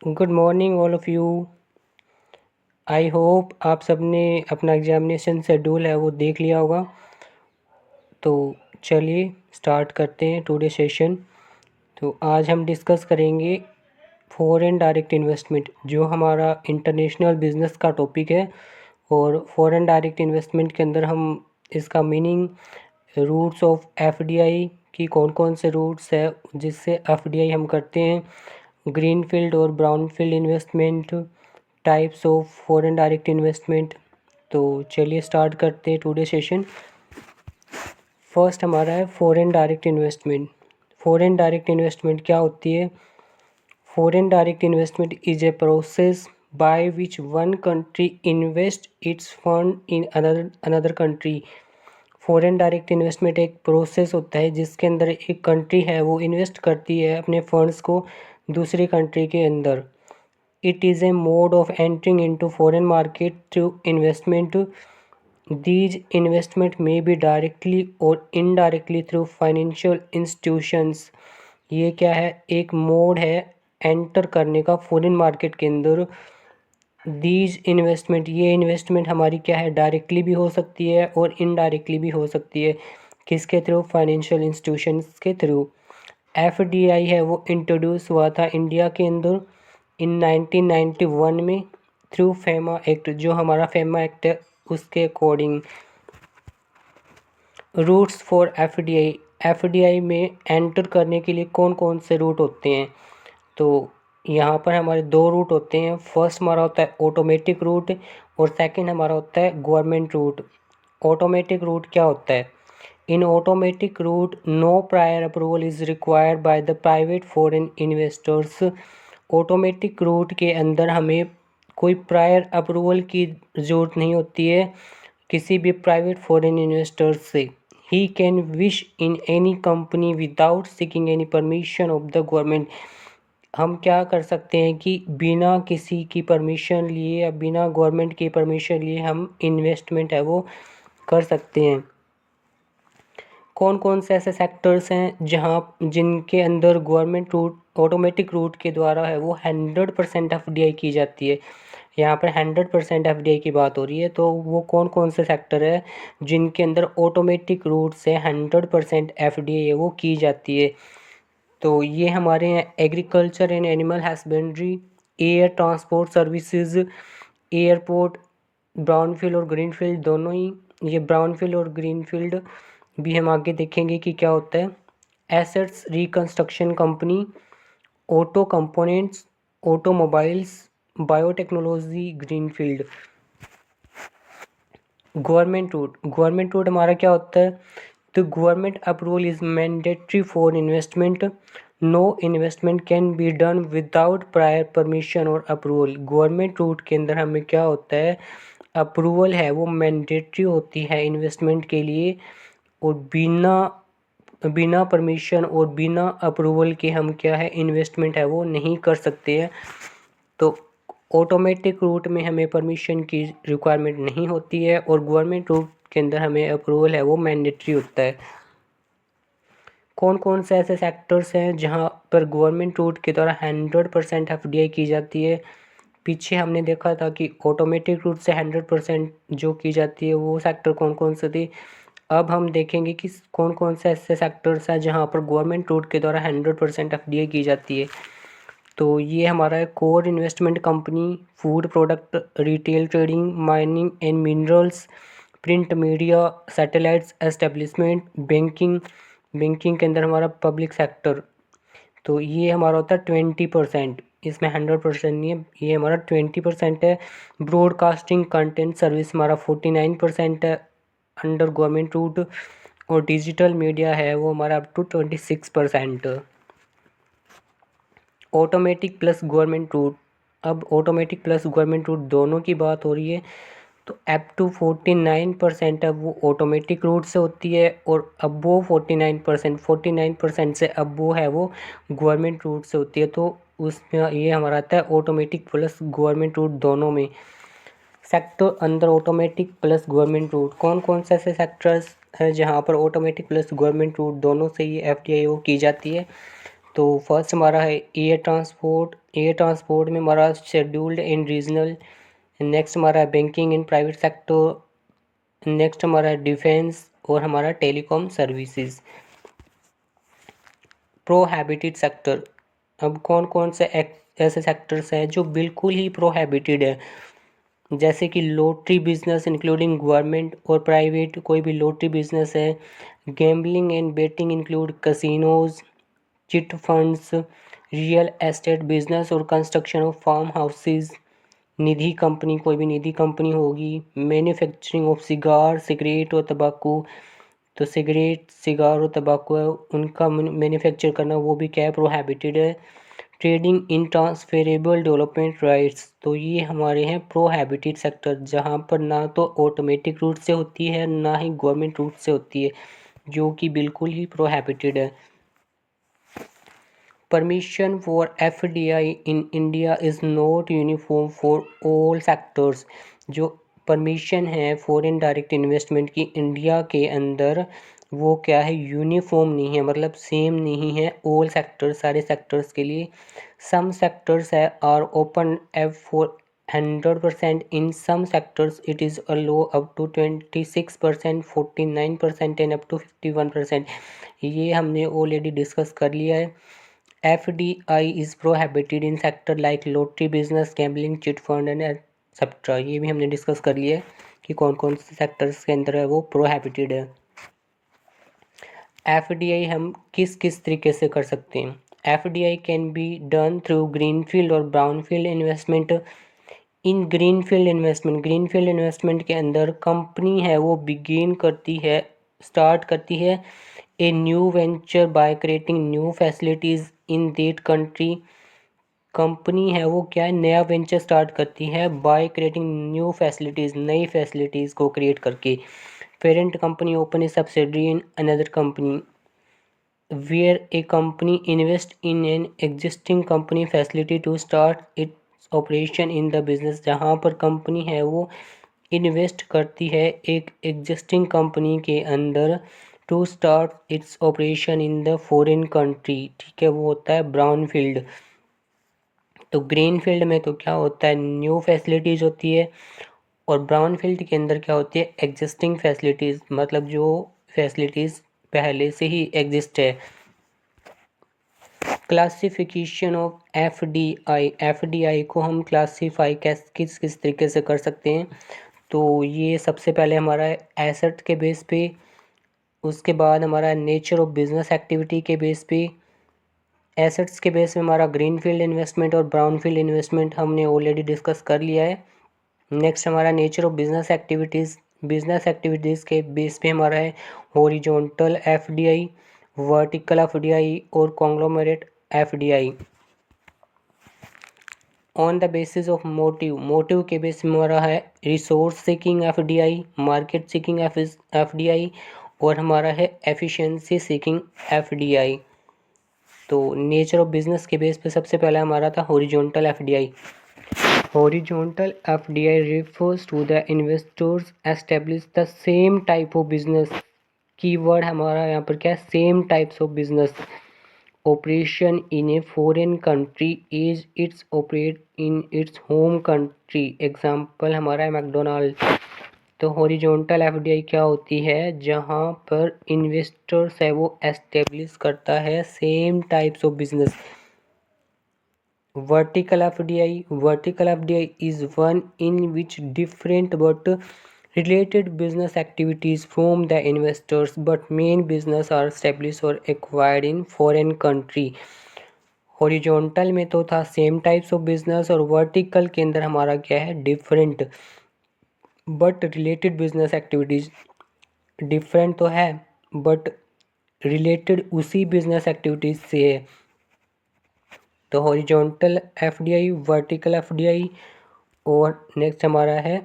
Good morning all of you. I hope आप सबने अपना एग्ज़ामिनेशन शेड्यूल है वो देख लिया होगा। तो चलिए स्टार्ट करते हैं टुडे सेशन। तो आज हम डिस्कस करेंगे फॉरेन डायरेक्ट इन्वेस्टमेंट, जो हमारा इंटरनेशनल बिजनेस का टॉपिक है। और फॉरेन डायरेक्ट इन्वेस्टमेंट के अंदर हम इसका मीनिंग, रूट्स ऑफ एफडीआई की कौन कौन से रूट्स है जिससे एफडीआई हम करते हैं, ग्रीन फील्ड और brown field investment, types of foreign direct investment. तो चलिए स्टार्ट करते हैं टुडे सेशन। फर्स्ट हमारा है foreign direct investment. Foreign direct investment क्या होती है? Foreign direct investment is a process by which one country invest it's fund in another country. Foreign direct investment एक प्रोसेस होता है जिसके अंदर एक कंट्री है वो इन्वेस्ट करती है अपने फंड्स को दूसरी कंट्री के अंदर। It is a mode of entering into foreign market through investment. These investment may be directly or indirectly through financial institutions. ये क्या है? एक मोड है एंटर करने का फॉरेन मार्केट के अंदर। दीज इन्वेस्टमेंट, ये इन्वेस्टमेंट हमारी क्या है? डायरेक्टली भी हो सकती है और इनडायरेक्टली भी हो सकती है। किसके थ्रू? फाइनेंशियल इंस्टीट्यूशंस के थ्रू। एफडीआई है वो इंट्रोड्यूस हुआ था इंडिया के अंदर इन 1991 में थ्रू फेमा एक्ट। जो हमारा फेमा एक्ट है उसके अकॉर्डिंग। रूट्स फॉर एफडीआई, एफडीआई में एंटर करने के लिए कौन कौन से रूट होते हैं? तो यहाँ पर हमारे दो रूट होते हैं। फर्स्ट हमारा होता है ऑटोमेटिक रूट और सेकंड हमारा होता है गवर्नमेंट रूट। ऑटोमेटिक रूट क्या होता है? In automatic route no prior approval is required by the private foreign investors. Automatic route के अंदर हमें कोई प्रायर अप्रूवल की ज़रूरत नहीं होती है किसी भी प्राइवेट फॉरेन इन्वेस्टर्स से। He can wish in any company without seeking any permission of the government. हम क्या कर सकते हैं कि बिना किसी की परमिशन लिए या बिना गवर्नमेंट की परमिशन लिए हम इन्वेस्टमेंट है वो कर सकते हैं। कौन कौन से ऐसे सेक्टर्स हैं जहाँ जिनके अंदर गवर्नमेंट रूट, ऑटोमेटिक रूट के द्वारा है वो 100% एफडीआई की जाती है? यहाँ पर 100% एफडीआई की बात हो रही है। तो वो कौन कौन से सेक्टर है जिनके अंदर ऑटोमेटिक रूट से 100% एफडीआई वो की जाती है? तो ये हमारे हैं agriculture and animal husbandry, air transport services, airport, brownfield और ग्रीनफील्ड दोनों ही। ये ब्राउनफील्ड और ग्रीनफील्ड भी हम आगे देखेंगे कि क्या होता है। Assets reconstruction company, auto components, automobiles, biotechnology, greenfield. Government route, government route हमारा क्या होता है? तो government approval is mandatory for investment. No investment can be done without prior permission और अप्रूवल। गवर्नमेंट रूट के अंदर हमें क्या होता है? अप्रूवल है वो मैंडेटरी होती है इन्वेस्टमेंट के लिए, और बिना बिना परमिशन और बिना अप्रूवल के हम क्या है इन्वेस्टमेंट है वो नहीं कर सकते हैं। तो ऑटोमेटिक रूट में हमें परमिशन की रिक्वायरमेंट नहीं होती है और गवर्नमेंट रूट के अंदर हमें अप्रूवल है वो मैंडेटरी होता है। कौन कौन से ऐसे सेक्टर्स हैं जहां पर गवर्नमेंट रूट के द्वारा 100% एफडीआई की जाती है? पीछे हमने देखा था कि ऑटोमेटिक रूट से 100% जो की जाती है वो सेक्टर कौन कौन से थे। अब हम देखेंगे कि कौन कौन से ऐसे सेक्टर्स हैं जहां पर गवर्नमेंट रूट के द्वारा 100% एफडीआई की जाती है। तो ये हमारा है core investment company, food product, retail trading, mining and minerals, print media, satellites establishment, banking. Banking के अंदर हमारा पब्लिक सेक्टर। तो ये हमारा होता है 20%, इसमें 100% नहीं है, ये हमारा 20% है। ब्रॉडकास्टिंग कंटेंट सर्विस हमारा 49% है अंडर गवर्नमेंट रूट, और डिजिटल मीडिया है वो हमारा up to 26%। Automatic plus government route, अब ऑटोमेटिक प्लस गवर्नमेंट रूट दोनों की बात हो रही है। तो अप टू 49% अब वो ऑटोमेटिक रूट से होती है, और अब वो 49% से अब वो है वो गवर्नमेंट रूट से होती है। तो उसमें ये हमारा आता है ऑटोमेटिक प्लस गवर्नमेंट रूट दोनों में। सेक्टर अंदर ऑटोमेटिक प्लस गवर्नमेंट रूट कौन कौन से ऐसे सेक्टर्स हैं जहाँ पर ऑटोमेटिक प्लस गवर्नमेंट रूट दोनों से ये एफडीआई वो की जाती है? तो फर्स्ट हमारा है एयर ट्रांसपोर्ट। एयर ट्रांसपोर्ट में हमारा शेड्यूल्ड एंड रीजनल। नेक्स्ट हमारा है banking in private sector. Next हमारा है डिफेंस और हमारा टेलीकॉम सर्विसेज। प्रोहिबिटेड सेक्टर, अब कौन कौन से ऐसे सेक्टर्स हैं जो बिल्कुल ही प्रोहिबिटेड है, जैसे कि लॉटरी बिजनेस इंक्लूडिंग गवर्नमेंट और प्राइवेट, कोई भी लॉटरी बिजनेस है। Gambling and betting include casinos, chit funds, real estate business और construction of farmhouses. Nidhi company, कोई भी निधि कंपनी होगी। मैन्युफैक्चरिंग ऑफ सिगार, सिगरेट और तंबाकू, तो सिगरेट, सिगार और तंबाकू है उनका मैन्युफैक्चर करना वो भी क्या है, प्रोहिबिटेड है। Trading in transferable development rights, तो ये हमारे हैं प्रोहिबिटेड सेक्टर, जहाँ पर ना तो ऑटोमेटिक रूट से होती है ना ही गवर्नमेंट रूट से होती है, जो कि बिल्कुल ही प्रोहिबिटेड है। Permission for FDI in India is not uniform for all sectors, जो परमिशन है फॉरेन डायरेक्ट इन्वेस्टमेंट की इंडिया के अंदर, वो क्या है, यूनिफॉर्म नहीं है, मतलब सेम नहीं है ऑल सेक्टर्स, सारे सेक्टर्स के लिए। सम सेक्टर्स है are open F for 100%, in some sectors it is allow up to 26%, 49% and up to 51%। ये हमने ऑलरेडी डिस्कस कर लिया है। FDI is prohibited in sector like lottery business, gambling, chit fund and etcetera. ये भी हमने discuss कर लिया है कि कौन कौन से सेक्टर्स के अंदर है वो प्रोहिबिटेड है। FDI हम किस किस तरीके से कर सकते हैं। FDI can be done through greenfield और ब्राउनफील्ड इन्वेस्टमेंट। इन ग्रीनफील्ड इन्वेस्टमेंट के अंदर कंपनी है वो बिगिन करती है, स्टार्ट करती है a new venture by creating new facilities in that country. Company है वो क्या है, नया वेंचर स्टार्ट करती है बाय क्रिएटिंग न्यू फैसिलिटीज़, नई फैसिलिटीज़ को क्रिएट करके। Parent company open a subsidiary in another company, where a company invest in an existing company facility to start its operation in the business, जहाँ पर company है वो invest करती है एक एग्जिस्टिंग कंपनी के अंदर to start its operation in the foreign country, ठीक है, वो होता है ब्राउन फील्ड। तो ग्रीन फील्ड में तो क्या होता है, न्यू फैसिलिटीज़ होती है, और ब्राउन फील्ड के अंदर क्या होती है, एग्जिस्टिंग फैसिलिटीज़, मतलब जो फैसिलिटीज़ पहले से ही एग्जिस्ट है। क्लासिफिकेशन ऑफ एफडीआई, एफडीआई को हम क्लासीफाई किस किस तरीके से कर सकते हैं। तो ये सबसे पहले हमारा एसेट के बेस पे, उसके बाद हमारा नेचर ऑफ बिजनेस एक्टिविटी के बेस पे। एसेट्स के बेस में हमारा ग्रीन फील्ड इन्वेस्टमेंट और ब्राउन फील्ड इन्वेस्टमेंट हमने ऑलरेडी डिस्कस कर लिया है। नेक्स्ट हमारा nature of business activities, business activities के बेस पे हमारा है हॉरिजॉन्टल एफडीआई, वर्टिकल एफडीआई और conglomerate FDI. On the basis of motive, motive के बेस में हमारा है resource seeking FDI, market seeking FDI और हमारा है एफिशिएंसी सीकिंग एफडीआई। तो नेचर ऑफ बिजनेस के बेस पे सबसे पहला हमारा था horizontal FDI. Horizontal FDI refers to the investors establish the same type of business, keyword हमारा यहाँ पर क्या है, same types of business operation in a foreign country is it's operate in its home country. Example हमारा है McDonald. तो horizontal FDI क्या होती है, जहाँ पर इन्वेस्टर्स है वो एस्टेब्लिश करता है same types of business. Vertical FDI. Vertical FDI is one in which different but related business activities from the investors but main business are established or acquired in foreign country. Horizontal में तो था same types of business, और vertical के अंदर हमारा क्या है, different but related business activities. Different तो है बट रिलेटेड उसी बिजनेस एक्टिविटीज से है। तो हॉरिजॉन्टल एफडीआई, वर्टिकल एफडीआई, और नेक्स्ट हमारा है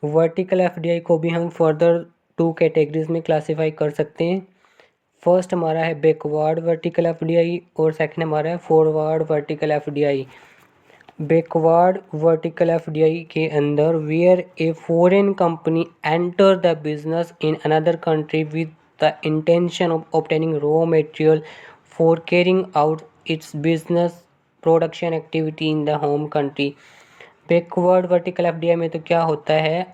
वर्टिकल एफडीआई को भी हम फर्दर 2 कैटेगरीज में क्लासीफाई कर सकते हैं। फर्स्ट हमारा है बैकवर्ड वर्टिकल एफडीआई और सेकंड हमारा है forward vertical FDI. Backward vertical FDI के अंदर where a foreign company enter the business in another country with the intention of obtaining raw material for carrying out its business production activity in the home country. Backward vertical FDI में तो क्या होता है,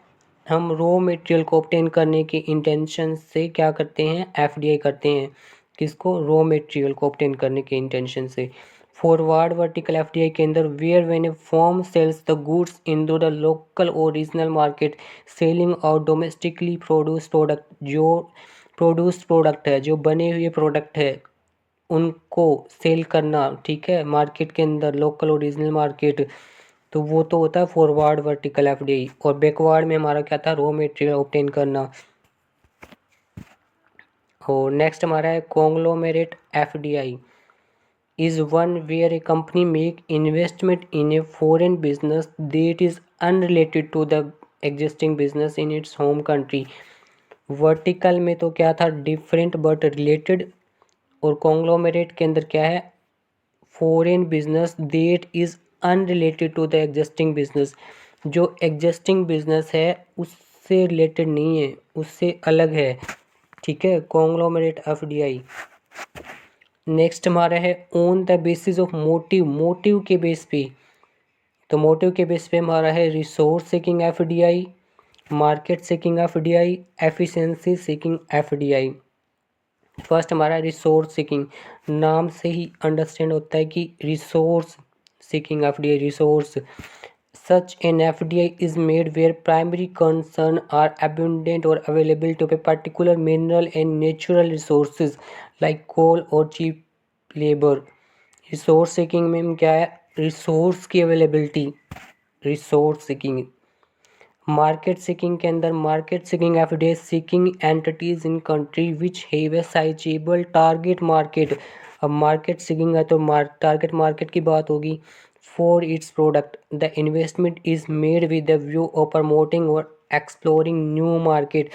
हम raw material को obtain करने के intention से क्या करते हैं, एफडीआई करते हैं। किसको, रॉ मटेरियल को ऑब्टेन करने के इंटेंशन से। फॉरवर्ड वर्टिकल एफडीआई के अंदर where when a firm sells the goods in the local और regional market, selling out domestically produce product, जो प्रोड्यूस प्रोडक्ट है, जो बने हुए प्रोडक्ट है उनको सेल करना, ठीक है, मार्केट के अंदर, लोकल और रीजनल मार्केट, तो वो तो होता है फॉरवर्ड वर्टिकल एफडीआई। और बैकवर्ड में हमारा क्या था, रॉ मटेरियल ऑब्टेन करना। और नेक्स्ट हमारा है conglomerate FDI is one where a company make investment in a foreign business that is unrelated to the existing business in its home country। Vertical में तो क्या था, डिफरेंट बट रिलेटेड, और conglomerate के अंदर क्या है, foreign business that is unrelated to the existing business, जो एग्जिस्टिंग बिजनेस है उससे रिलेटेड नहीं है, उससे अलग है, ठीक है, कॉन्ग्लोमेरेट एफडीआई। नेक्स्ट हमारा है on the basis of motive, motive के बेस पे, तो मोटिव के बेस पे हमारा है resource seeking FDI, market seeking FDI, efficiency seeking FDI. First हमारा रिसोर्स सीकिंग, नाम से ही अंडरस्टैंड होता है कि resource seeking FDI, resource. Such an FDI is made where primary concern are abundant or available to a particular mineral and natural resources like coal or cheap labor। Resource seeking में हम क्या है, resource की availability, resource seeking. Market seeking के अंदर market seeking FDI seeking entities in country which have a sizeable target market. अब market seeking है तो टारगेट मार्केट की बात होगी। For its product the investment is made with the view of promoting और exploring new market,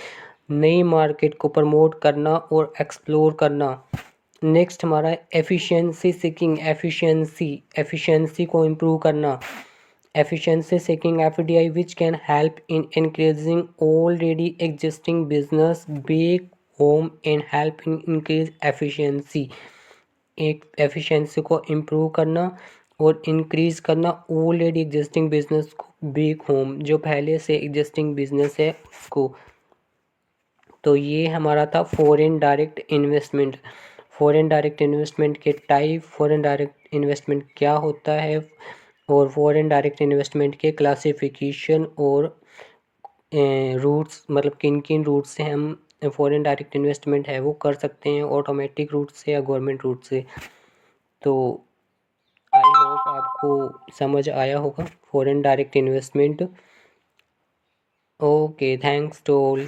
नई market को promote करना और एक्सप्लोर करना। नेक्स्ट हमारा एफिशिएंसी सीकिंग, एफिशिएंसी को इम्प्रूव करना। Efficiency seeking FDI which can help in increasing already existing business back home and help in increase efficiency। एक एफिशिएंसी को इम्प्रूव करना और इंक्रीज करना ऑलरेडी एग्जिस्टिंग बिजनेस को बैक होम, जो पहले से एग्जिस्टिंग बिजनेस है उसको। तो ये हमारा था foreign direct investment. Foreign direct investment के टाइप, फॉरेन डायरेक्ट इन्वेस्टमेंट क्या होता है, और फॉरेन डायरेक्ट इन्वेस्टमेंट के क्लासिफिकेशन और रूट्स, मतलब किन किन रूट से हम फॉरेन डायरेक्ट इन्वेस्टमेंट है वो कर सकते हैं, ऑटोमेटिक रूट से या गवर्नमेंट रूट से। तो आई होप आपको समझ आया होगा foreign direct investment. Okay, thanks to all.